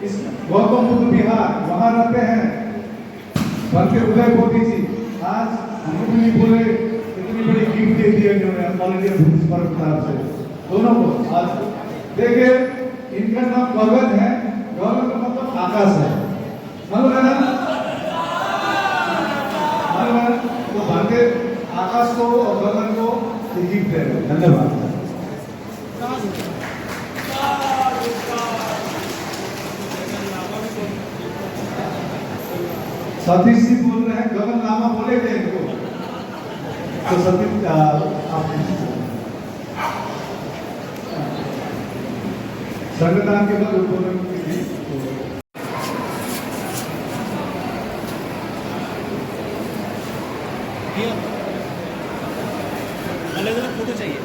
इस गौतम बुद्ध विहार वहाँ रहते हैं बनते उदय मोदी जी। आज हम लोग नहीं बोले इतनी बड़ी गिफ्ट दे दी है ऑल इंडिया प्रिंसिपल क्लास से दोनों को। आज देखिए इनका नाम गगन है, गगन का मतलब आकाश है, मालूम है ना? मालूम है? तो बनते आकाश को और गगन को गिफ्ट दे। धन्यवाद। सतीश जी बोल रहे हैं, गगन लामा बोले थे इनको, तो सतीश आप संगठन के बाद उद्बोधन अलग अलग फोटो चाहिए।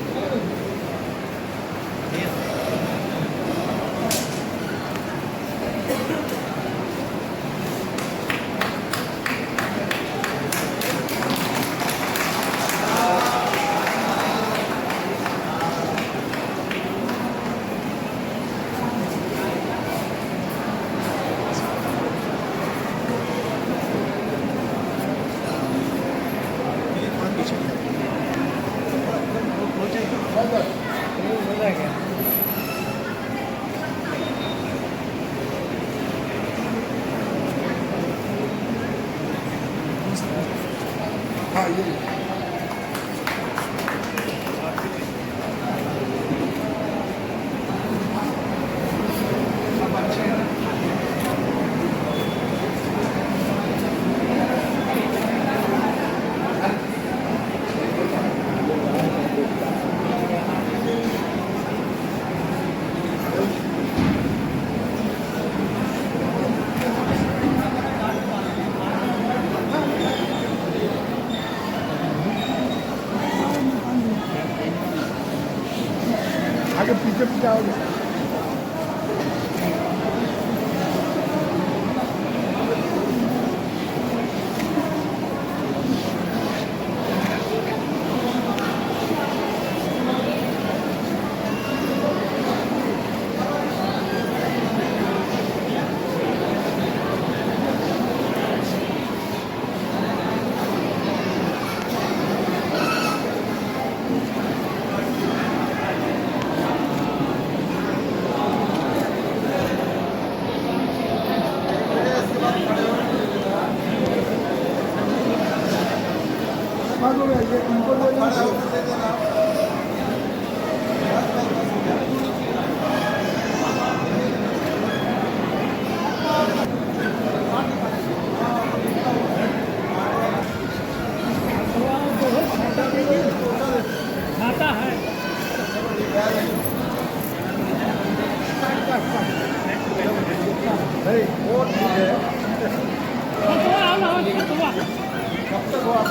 हाँ ये आगे पीछे पीछे आओगे।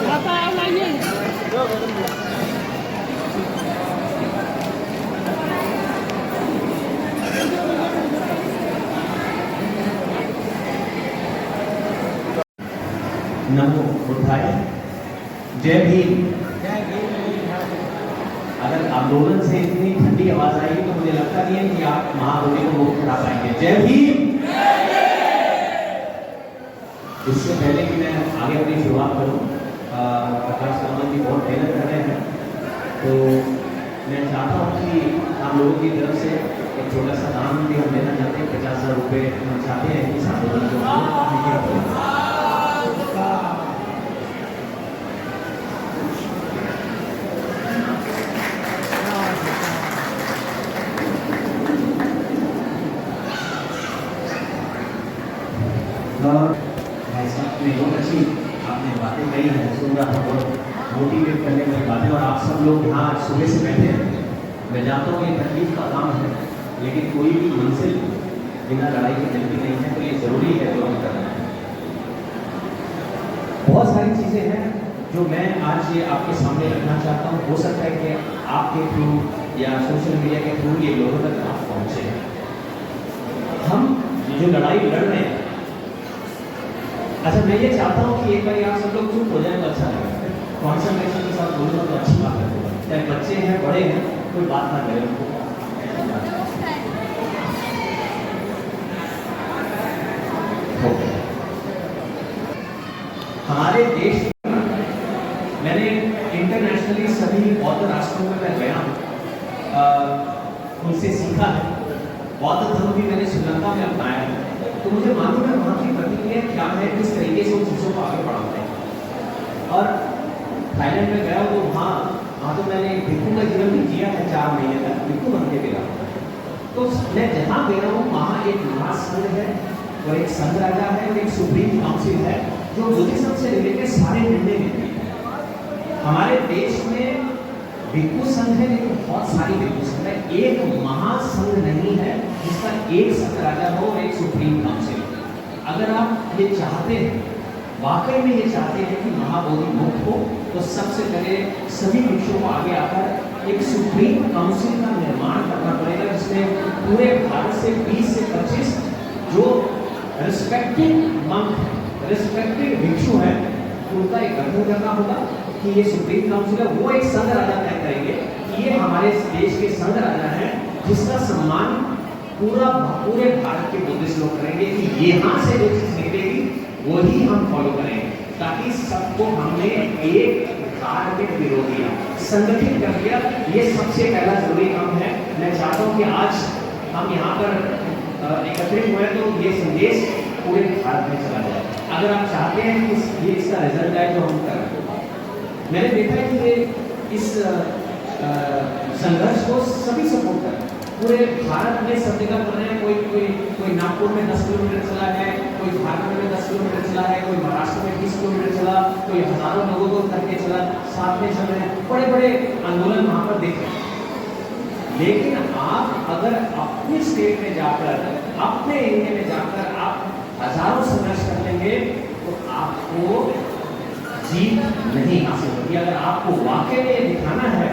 खाता है नमो बुद्धाय, जय भीम। अगर आंदोलन से इतनी ठंडी आवाज आएगी तो मुझे लगता नहीं है कि आप महाबोधि को मुक्त करा पाएंगे। जय भीम। इससे पहले कि मैं आगे अपनी शुरुआत करूं, प्रकाश रावत जी बहुत मेहनत कर रहे हैं, तो मैं चाहता हूं कि हम लोगों की तरफ से एक छोटा सा दान भी हम देना चाहते हैं। 50,000 रुपये हम चाहते हैं इस आंदोलन को। बहुत अच्छी आपने बातें कही हैं, सुन रहा था, बहुत मोटिवेट करने वाली बातें। और आप सब लोग यहाँ सुबह से बैठे हैं, मैं जानता हूँ ये तकलीफ का काम है, लेकिन कोई भी मंजिल बिना लड़ाई के मिलती नहीं है, तो ये जरूरी है जो हम कर रहे हैं। बहुत सारी चीज़ें हैं जो मैं आज ये आपके सामने रखना चाहता हूँ। हो सकता है कि आपके थ्रू या सोशल मीडिया के थ्रू ये लोगों तक आप पहुँचे। हम जो लड़ाई लड़ रहे हैं, अच्छा मैं ये चाहता हूँ कि एक बार आप सब लोग चुप हो जाए तो अच्छा लगेगा। कॉन्सेंट्रेशन के साथ बोलूँगा तो अच्छी बात है। चाहे बच्चे हैं बड़े हैं, कोई बात ना करें उनको। सभी बौद्ध राष्ट्रों में मैं गया हूँ, उनसे सीखा है। बौद्ध धर्म भी मैंने श्रीलंका में अपनाया है, तो मुझे मालूम है वहाँ की प्रतिक्रिया क्या है, किस तरीके से उन चीज़ों को आगे बढ़ाते हैं। और थाईलैंड में गया तो वहाँ तो मैंने भिक्खू का जीवन भी जिया है 4 महीने तक, भिक्खू बन के गया। तो मैं जहाँ गया हूँ वहाँ एक महासंघ है और एक संघ राजा है और एक सुप्रीम काउंसिल है जो बुद्धिज्म से रिलेटेड सारे निर्णय लेती है। हमारे देश में भिक्खु संघ है लेकिन बहुत सारी भिक्खु संघ है, एक महासंघ नहीं है जिसका एक संघ राजा हो और एक सुप्रीम काउंसिल। अगर आप ये चाहते हैं, वाकई में ये चाहते हैं कि महाबोधि मुक्त हो, तो सबसे पहले सभी भिक्षुओं को आगे आकर एक सुप्रीम काउंसिल का निर्माण करना पड़ेगा जिसमें पूरे भारत से 20 से 25 जो रिस्पेक्टेड मंक, रिस्पेक्टेड भिक्षु हैं, उनका एक गठन करना होगा कि ये सुप्रीम काउंसिल है, वो एक संघ राजा तय करेंगे कि ये हमारे देश के संघ राजा हैं जिसका सम्मान पूरे भारत के बुद्धिस्ट लोग करेंगे कि यहाँ से जो चीज निकलेगी वही हम फॉलो करेंगे, ताकि सबको हमने एक कार्य के विरोधी संगठित कर दिया। ये सबसे पहला जरूरी काम है। मैं चाहता हूँ कि आज हम यहाँ पर एकत्रित हुए तो ये संदेश पूरे भारत में चला जाए। अगर आप चाहते हैं कि ये इसका रिजल्ट आए तो हम करें। मैंने देखा है कि ये इस संघर्ष को सभी सपोर्ट कर पूरे भारत में सब जगह कर रहे हैं। कोई नागपुर में 10 किलोमीटर चला है, कोई झारखंड में 10 किलोमीटर चला है, कोई महाराष्ट्र में 20 किलोमीटर चला, कोई हजारों लोगों को करके चला, साथ में चल रहे हैं, बड़े बड़े आंदोलन वहां पर देख रहे हैं। लेकिन आप अगर अपने स्टेट में जाकर, अपने एरिया में जाकर आप हजारों संघर्ष कर लेंगे तो आपको जीत नहीं हासिल होगी। अगर आपको वाकई में दिखाना है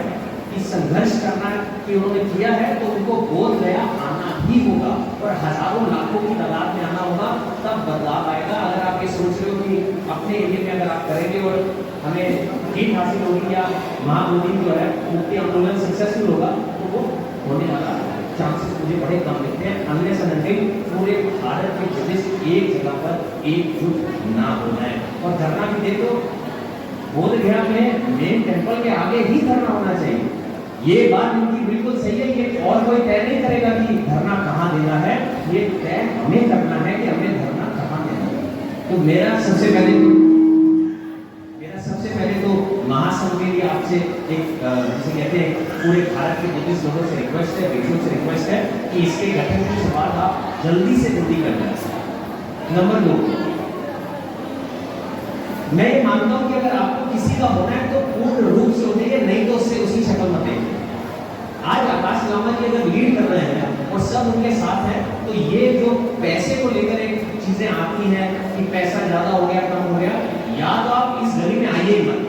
कि संघर्ष करना कि उन्होंने किया है तो उनको बोध गया आना ही होगा और हजारों लाखों की तादाद में आना होगा, तब बदलाव आएगा। अगर आप ये सोच रहे हो कि अपने एरिया में अगर आप करेंगे और हमें जीत हासिल होगी या महाबोधि जो है मुक्ति आंदोलन सक्सेसफुल होगा, तो वो होने वाला चांसेस मुझे बड़े कम दिखते हैं। अनलेस एंड अनटिल पूरे भारत के बुद्धिस्ट एक जगह पर एकजुट ना हो जाए। और धरना भी देखो, बोध गया में मेन टेंपल के आगे ही धरना होना चाहिए। ये बात इनकी बिल्कुल सही है कि और कोई तय नहीं करेगा कि धरना कहाँ देना है, ये तय हमें करना है कि हमें धरना कहाँ देना है। तो मेरा सबसे पहले तो महासंघ के लिए आपसे एक जिसे कहते हैं पूरे भारत के बुद्धिस्ट लोगों से रिक्वेस्ट है, भिक्षुओं से रिक्वेस्ट है कि इसके गठन की शुरुआत आप जल्दी से जल्दी कर दें। नंबर 2, मैं ये मानता हूं कि अगर आपको किसी का होना है तो पूर्ण रूप से हो जाइए, नहीं तो उससे उसी शक्ल मत देखिए। आज आकाश लामा जी अगर लीड कर रहे हैं और सब उनके साथ हैं, तो ये जो पैसे को लेकर एक चीजें आती हैं कि पैसा ज्यादा हो गया कम हो गया, या तो आप इस गली में आइए ही मत।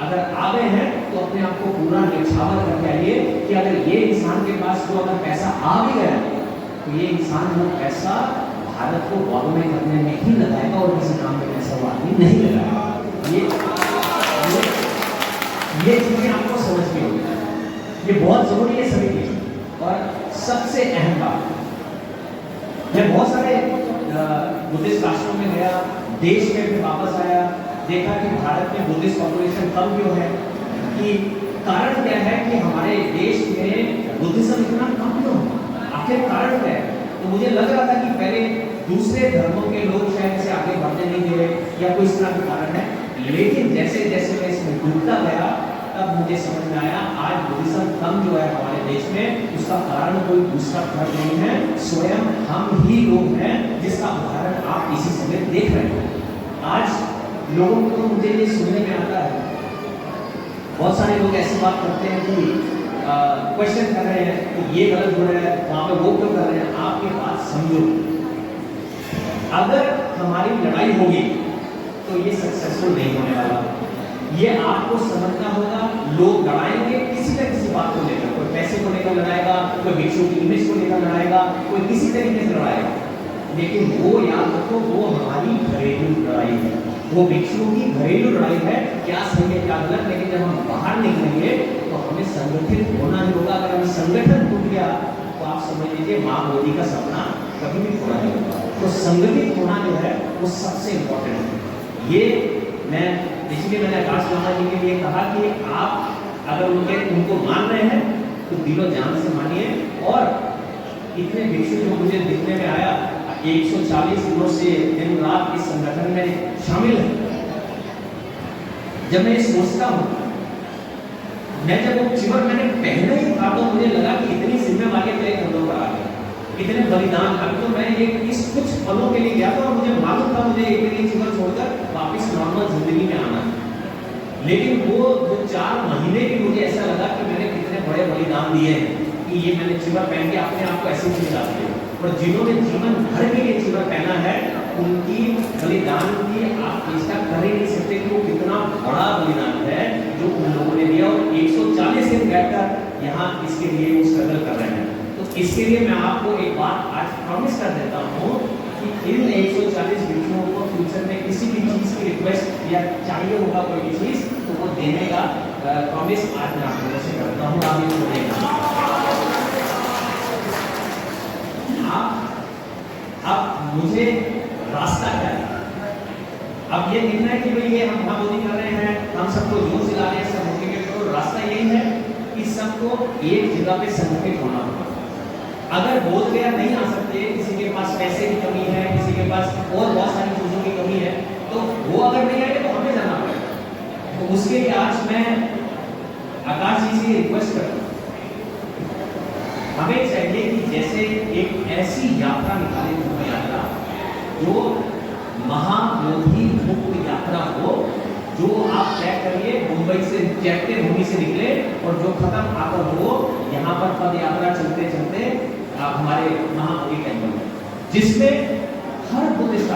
अगर आ गए हैं तो अपने आप को पूरा न्यौछावर करके आइए कि अगर ये इंसान के पास जो अगर पैसा आ भी गया तो ये इंसान वो पैसा भारत को गवर्नमेंट करने में ही लगाएगा और किसी काम में पैसा वो आदमी नहीं लगाएगा। ये चीजें आपको समझनी होगी, ये बहुत जरूरी है सभी चीजें। और सबसे अहम बात, मैं बहुत सारे बुद्धिस्ट राष्ट्रों में गया, देश में फिर वापस आया, देखा कि भारत में बुद्धिस्ट पॉपुलेशन कम क्यों है, कि कारण क्या है कि हमारे देश में बुद्धिज्म इतना कम क्यों है, आखिर कारण क्या है। तो मुझे लग रहा था कि पहले दूसरे धर्मों के लोग शायद से आगे बढ़ने नहीं दे रहे या कोई इस तरह का कारण है, लेकिन जैसे जैसे मैं इसमें डूबता गया तब मुझे समझ में आया आज बुद्धिज्म कम जो है हमारे देश में, उसका कारण कोई दूसरा फर्क नहीं है, स्वयं हम ही लोग हैं, जिसका उदाहरण आप इसी समय देख रहे हैं। आज लोगों को मुझे ये सुनने में आता है, बहुत सारे लोग ऐसी बात करते हैं कि क्वेश्चन कर रहे हैं कि ये गलत हो रहा है, वहां पे वो क्यों कर रहे हैं। आपकी बात समझो, अगर हमारी लड़ाई होगी तो ये सक्सेसफुल नहीं होने वाला। ये आपको समझना होगा, लोग लड़ाएंगे किसी न किसी बात को लेकर, कोई पैसे को लेकर लड़ाएगा, कोई भिक्षु की इमेज को लेकर लड़ाएगा, कोई किसी तरीके से लड़ाएगा, लेकिन वो याद रखो वो हमारी घरेलू लड़ाई है, वो भिक्षुओं की घरेलू लड़ाई है। क्या सही है क्या गलत, लेकिन जब हम बाहर निकलेंगे तो हमें संगठित होना ही होगा। अगर हमें संगठन टूट गया तो आप समझ लीजिए माँ मोदी का सपना कभी भी पूरा नहीं होगा। तो संगठित होना जो है वो सबसे इम्पोर्टेंट है। ये मैं इसलिए मैंने आकाश लामा जी के लिए कहा कि आप अगर उनको मान रहे हैं तो दिलो जान से मानिए। और इतने भिक्षु जो मुझे दिखने में आया, 140 दिनों से दिन रात इस संगठन में शामिल है। जब मैं सोचता हूँ, मैं जब वो चिवर मैंने पहले ही था तो मुझे लगा कि इतनी जिम्मेवारियां मेरे कंधों पर आ गई, इतने बलिदान। अभी तो मैं ये इस कुछ पलों के लिए गया था और मुझे मालूम था मुझे एक दिन चिवर छोड़कर वापस नॉर्मल जिंदगी में आना है। लेकिन वो 4 महीने भी मुझे ऐसा लगा कि मैंने कितने बड़े बलिदान दिए हैं कि ये मैंने चिवर पहन के अपने आप को ऐसी चीज डाल दी। और जिन्होंने जीवन भर के लिए चिवर पहना है, उनकी बलिदान की आप चेष्टा कर ही नहीं सकते कि वो कितना बड़ा बलिदान है जो उन लोगों ने दिया। और 140 दिन बैठकर यहाँ इसके लिए वो स्ट्रगल कर रहे हैं। तो इसके लिए मैं आपको एक बात आज प्रॉमिस कर देता हूँ कि इन 140 भिक्षुओं को फ्यूचर में किसी भी चीज की रिक्वेस्ट या चाहिए होगा कोई भी चीज तो वो देने का प्रॉमिस आज मैं आप लोगों से करता हूँ। आप इसको देंगे। अब मुझे रास्ता क्या है? अब ये दिख रहा है कि भाई ये हम मोदी कर रहे हैं, हम सबको जोर से ला रहे हैं, सब मोटिवेट करो। रास्ता यही है कि सबको एक जगह पे संगठित होना होगा। अगर बोध गया नहीं आ सकते, किसी के पास पैसे की कमी है, किसी के पास और बहुत सारी चीजों की कमी है, तो वो अगर नहीं आए तो हमें जाना पड़ेगा। तो उसके लिए आज मैं आकाश जी से रिक्वेस्ट करता हूँ, हमें चाहिए कि जैसे एक ऐसी यात्रा निकाले, धर्म यात्रा जो महाबोधि मुक्त यात्रा हो, जो आप तय करिए मुंबई से चैत्यभूमि से निकले और जो खत्म आकर हो यहाँ पर पद यात्रा चलते चलते आप हमारे महाबोधि टेम्पल में, जिसमें हर बुद्धिस्ट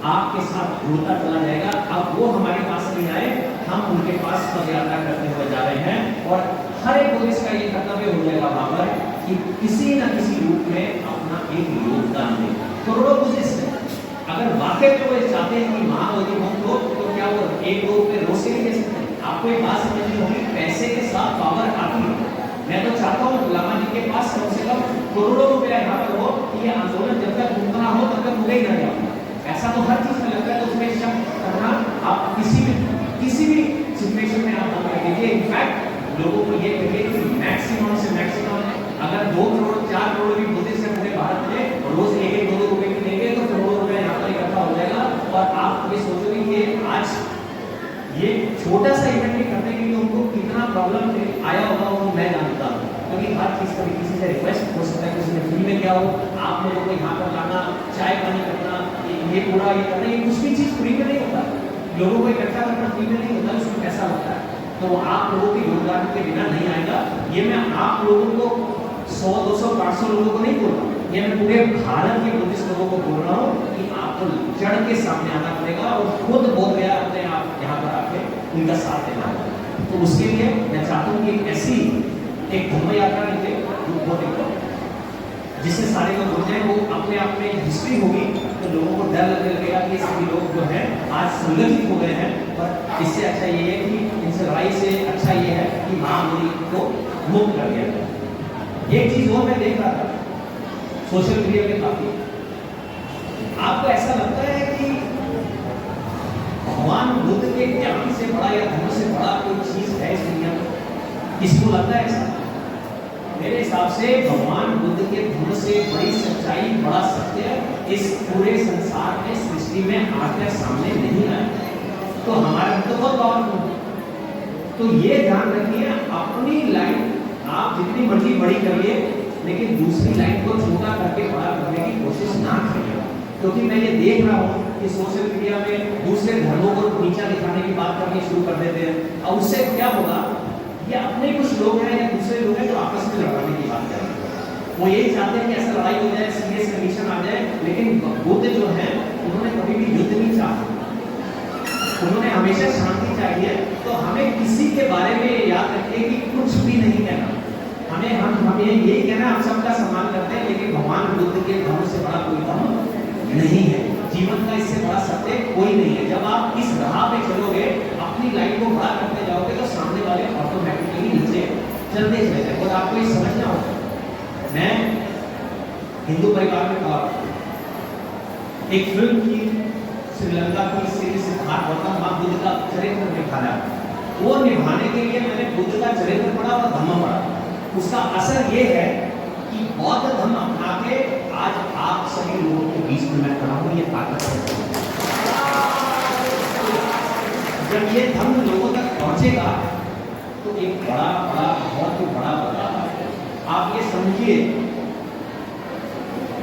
आपके साथ जुड़ता चला जाएगा। अब वो हमारे पास नहीं आए, हम उनके पास पद यात्रा करते हुए जा रहे हैं। और हर एक बुद्धिस्ट का ये कर्तव्य हो जाएगा वहां पर कि किसी न किसी रूप में अपना एक योगदान दे। करोड़ों बुद्धिस्ट अगर वाकई में वो चाहते हैं कि महाबोधि मुक्त हो तो क्या वो एक दो रुपये रोज से नहीं दे सकते? आपको एक बात समझनी होगी, पैसे के साथ पावर आती है। मैं तो चाहता हूँ लामा जी के पास कम से कम करोड़ों रुपया यहाँ पर हो कि ये आंदोलन जब तक मुक्त ना हो तब तक मुझे ही ना जाओ। ऐसा तो हर चीज में लगता है, तो उसमें शक करना आप किसी भी सिचुएशन में आप बंद कर दीजिए। इनफैक्ट लोगों को ये कहिए कि मैक्सिमम से मैक्सिमम अगर 2 करोड़ 4 करोड़ भी बुद्धिस्ट से पूरे भारत में रोज 1-2 रुपए की देंगे तो करोड़ों रुपए यहाँ पर इकट्ठा हो जाएगा। और आप ये सोचोगे कि आज ये छोटा सा इवेंट भी करने के लिए उनको कितना प्रॉब्लम आया होगा वो मैं जानता हूँ। क्योंकि हर चीज का किसी से रिक्वेस्ट हो सकता है, किसी ने फ्री में क्या हो, आप लोगों को यहाँ पर लाना, चाय पानी करना, ये पूरा ये करना, ये कुछ भी चीज फ्री में नहीं होता। लोगों को इकट्ठा करना फ्री में नहीं होता, उसमें पैसा लगता है। तो वो आप लोगों के योगदान के बिना नहीं आएगा। ये मैं आप लोगों को 100, 200, 500 लोगों को नहीं बोल रहा हूँ, ये मैं पूरे भारत के बुद्धिस्ट लोगों को बोल रहा हूँ कि आपको चढ़ के सामने आना पड़ेगा और खुद बोल गया अपने आप यहाँ पर आके उनका साथ देना होगा। तो उसके लिए मैं चाहता हूँ कि ऐसी एक धर्म यात्रा निकले जो बहुत एक जिससे सारे लोग जुड़ जाए। वो अपने आप में हिस्ट्री होगी तो लोगों को डर लगने लगेगा कि सभी लोग जो है आज संगठित हो गए हैं। पर इससे अच्छा ये है कि इनसे लड़ाई से अच्छा ये है कि महाबोधि को मुक्त कर दिया जाए। एक चीज और मैं देख रहा था सोशल मीडिया पे काफी, आपको ऐसा लगता है कि भगवान बुद्ध के ज्ञान से बड़ा या धर्म से बड़ा कोई चीज है इस दुनिया में? किसको लगता है ऐसा? मेरे हिसाब से भगवान बुद्ध के धर्म से बड़ी सच्चाई, बड़ा सत्य इस पूरे संसार में, सृष्टि में आज तक सामने नहीं आया। तो हमारा तो बहुत पावरफुल है। तो ये ध्यान रखिए, अपनी लाइफ आप जितनी मर्जी बड़ी करिए, लेकिन दूसरी लाइफ को छोटा करके बड़ा करने की कोशिश ना करिए। क्योंकि मैं ये देख रहा हूँ कि सोशल मीडिया में दूसरे धर्मों को नीचा दिखाने की बात करनी शुरू कर देते हैं। और उससे क्या होगा, ये अपने कुछ लोग हैं या दूसरे लोग हैं जो आपस में लड़ाने की बात कर रहे हैं। वो यही चाहते हैं कि ऐसा लड़ाई हो जाए, सीरियस कंडीशन आ जाए। लेकिन बुद्ध जो है उन्होंने कभी भी युद्ध नहीं चाहा, उन्होंने हमेशा शांति चाहिए। तो हमें किसी के बारे में याद रखिए कि कुछ भी नहीं कहना, हमें यही कहना हम सबका सम्मान करते हैं, लेकिन भगवान बुद्ध के धर्म से बड़ा कोई धर्म नहीं है। जीवन का इससे बड़ा सत्य कोई नहीं है। जब आप इस राह पे चलोगे, अपनी लाइफ को बड़ा करते जाओगे, तो सामने वाले ऑटोमेटिकली नीचे चलते चले जाएंगे। और आपको ये समझना होगा, मैं हिंदू परिवार में था, एक फिल्म की श्रीलंका की सीरीज सिद्धार्थ गौतम बुद्ध का चरित्र दिखाया। वो निभाने के लिए मैंने बुद्ध का चरित्र पढ़ा और धम्म पढ़ा। उसका असर ये है कि बौद्ध धर्म अपना के आज आप सभी लोगों के बीच में मैं खड़ा हूं, ये ताकत है। जब ये धर्म लोगों तक पहुंचेगा तो एक बड़ा बड़ा बहुत ही बड़ा बदलाव आएगा। आप ये समझिए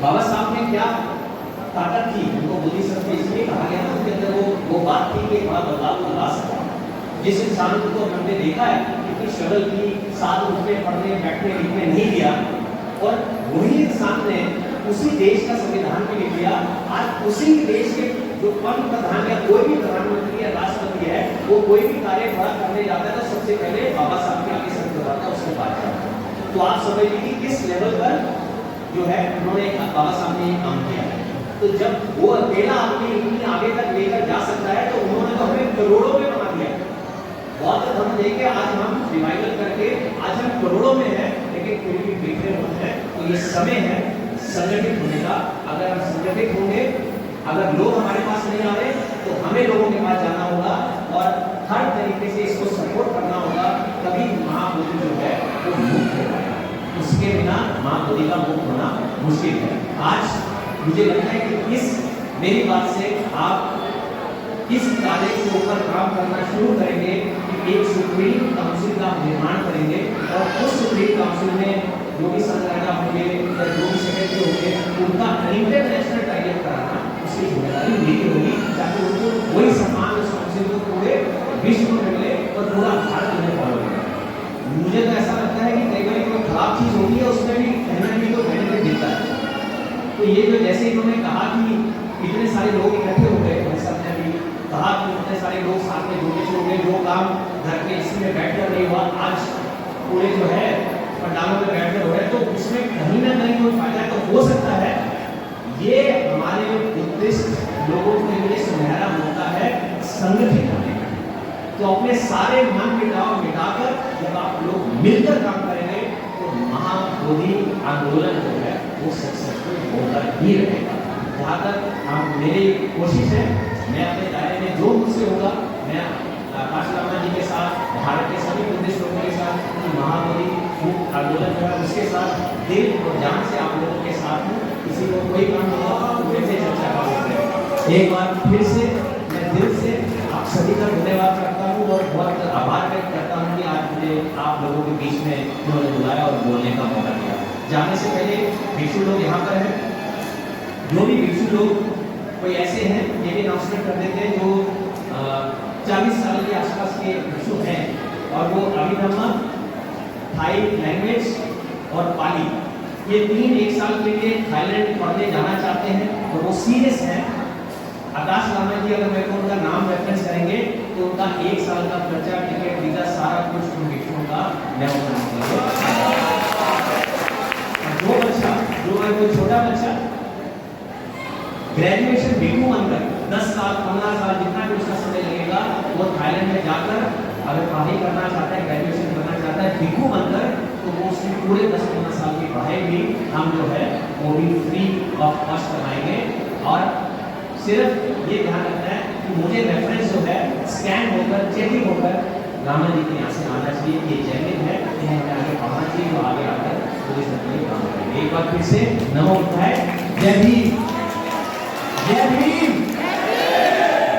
बाबा साहब ने क्या ताकत थी, उनको बोधिसत्व इसलिए कहा गया ना, उनके अंदर वो बात थी कि बड़ा बदलाव ला सकता। जिस इंसान को हमने देखा है कि स्ट्रगल की, साथ उठने पढ़ने बैठने लिखने नहीं दिया, और वही इंसान ने उसी देश का संविधान भी लिख दिया। आज उसी देश के जो पंत प्रधान या कोई भी प्रधानमंत्री या राष्ट्रपति है, वो कोई भी कार्य बड़ा करने जाता है तो सबसे पहले बाबा साहब के आगे सर दबाता है, उसके बाद जाता है। तो आप समझ लीजिए किस लेवल पर जो है उन्होंने बाबा साहब ने काम किया है। तो जब वो अकेला आदमी इतनी आगे तक लेकर जा सकता है तो उन्होंने तो हमें करोड़ों में बना दिया। बौद्ध धर्म देके आज हम रिवाइवल करके आज हम करोड़ों में हैं, लेकिन फिर भी बिखरे हुए हैं। तो ये समय है संगठित होने का। अगर हम संगठित होंगे, अगर लोग हमारे पास नहीं आ रहे तो हमें लोगों के पास जाना होगा और हर तरीके से इसको सपोर्ट करना होगा, तभी महाबोधि जो है वो मुक्त हो पाएगा। उसके बिना महाबोधि का मुक्त होना मुश्किल है। आज मुझे लगता है कि इस मेरी बात से आप इस कार्य के ऊपर काम करना शुरू करेंगे कि एक सुप्रीम काउंसिल का निर्माण करेंगे, और उस सुप्रीम काउंसिल में जो भी संघटना होंगे या जो भी सेक्रेटरी होंगे, उनका इंटरनेशनल टाइप कराना उसकी जिम्मेदारी मेरी होगी, ताकि उनको वही सम्मान उस काउंसिल को पूरे विश्व में मिले और पूरा भारत में फॉलो करे। मुझे तो ऐसा लगता है कि कई बार कोई खराब चीज होती है उसमें भी कहना भी तो बेनिफिट देता है। तो ये जो जैसे इन्होंने कहा कि इतने सारे लोग इकट्ठे हो गए, सबने भी कहा कि इतने सारे लोग साथ में जुड़े होंगे, जो काम घर के इसी में बैठकर नहीं हुआ आज पूरे जो है पंडालों में बैठकर हो रहे, तो उसमें कहीं ना कहीं कोई फायदा तो हो सकता है। ये हमारे उत्कृष्ट लोगों के लिए सुनहरा मौका है संगठित होने का। तो अपने सारे मन मिटाकर जब आप लोग मिलकर काम करेंगे तो महाबोधि आंदोलन जो है वो सक्सेसफुल होकर ही रहेगा। जहाँ तक मेरी कोशिश है, मैं अपने दायरे में जो मुझसे होगा, मैं आकाश लामा जी के साथ, भारत के सभी बुद्धिस्ट लोगों के साथ, महाबोधि आंदोलन जो है उसके साथ दिल और जान से आप लोगों के साथ हूँ। किसी को कोई काम होगा तो वैसे चर्चा कर सकते हैं। एक बार फिर से मैं दिल से आप सभी का धन्यवाद करता हूँ और बहुत आभार व्यक्त करता हूँ कि आज मुझे आप लोगों के बीच में उन्होंने बुलाया और बोलने का मौका दिया। जाने से पहले भिक्षु लोग यहाँ पर हैं, जो भी भिक्षु लोग कोई ऐसे हैं, ये भी अनाउंसमेंट कर देते हैं, जो 40 साल के आसपास के भिक्षु हैं और वो अभिधम्मा, थाई लैंग्वेज और पाली, ये तीन एक साल के लिए थाईलैंड पढ़ने जाना चाहते हैं और वो सीरियस हैं। आकाश लामा जी अगर मेरे को उनका नाम रेफरेंस करेंगे तो उनका 1 साल का खर्चा, टिकट, वीजा सारा कुछ उन भिक्षुओं का मैं उठाऊंगा। जो बच्चा, जो है कोई छोटा बच्चा ग्रेजुएशन भिक्षु बनकर 10 साल 15 साल जितना भी उसका समय लगेगा, वो थाईलैंड में जाकर अगर पढ़ाई करना चाहता है, ग्रेजुएशन करना चाहता है भिक्षु बनकर, तो वो उसकी पूरे 10-15 साल की पढ़ाई भी हम जो है वो भी फ्री ऑफ कॉस्ट करवाएंगे। और सिर्फ ये ध्यान रखना है कि मुझे रेफरेंस जो है स्कैन होकर, चेकिंग होकर रामा जी के यहाँ से आना चाहिए। ये जेन्युइन है, इन्हें हमें आगे पढ़ना चाहिए, वो आगे आकर पुलिस में काम करेंगे। एक बार फिर से नमो बुद्धाय, जय भीम, जय भीम।